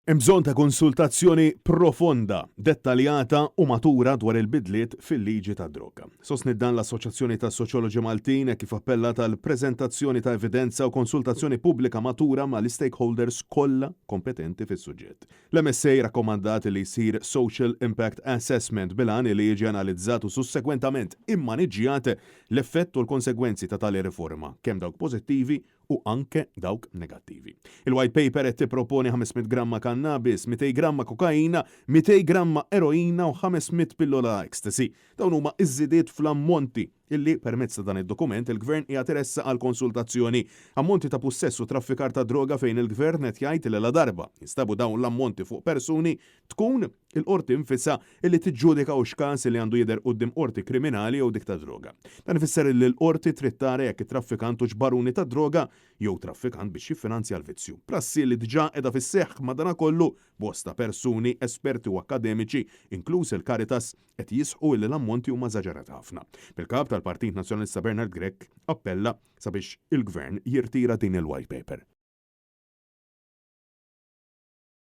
Hemm bżonn ta' konsultazzjoni profonda, dettaljata u matura dwar il-bidliet fil-liġi tad-droga. Sostnit dan l-Assoċjazzjoni tas Soċjoloġi Maltin kif appella tal-preżentazzjoni ta' evidenza u konsultazzjoni pubblika matura mal-stakeholders kollha kompetenti fis-suġġett. L-MSA rakkomandat li jsir Social Impact Assessment bilan li jiġi analizzat u sussegwentament immaniġġjat l-effett u l-konsegwenzi ta' tali riforma, kemm dawk pożittivi u anke dawk negattivi. Il-white paper qed tipproponi 500 gramma cannabis, 200 gramma kokaina, 200 gramma eroina u 500 pillola ecstasy. Dawn huma iż-żidiet fl-ammonti illi permezz ta' dan id-dokument il-Gvern qiegħed iressa għal konsultazzjoni ammonti ta' possess u traffikar ta' droga fejn il-Gvern qed jgħid li la darba jinstabu dawn l-ammonti fuq persuni tkun il-qorti infissa illi tiġġudika u x'każ li għandu jidher quddiem qorti kriminali jew dik ta' droga. Dan ifisser li l-qorti trid tara jekk it-traffikant hux baruni ta' droga jew traffikant biex jiffinanzja l-vizzju. Prassi li diġà qiegħda fis-seħħ madanakollu bosta persuni esperti u akademiċi, inkluż il-Caritas, qed jisħu li l-ammonti huma eżaġerati ħafna. Bil-kap tal-Partit Nazzjonalista Bernard Grech appella sabiex il-Gvern jirtira din il-white paper.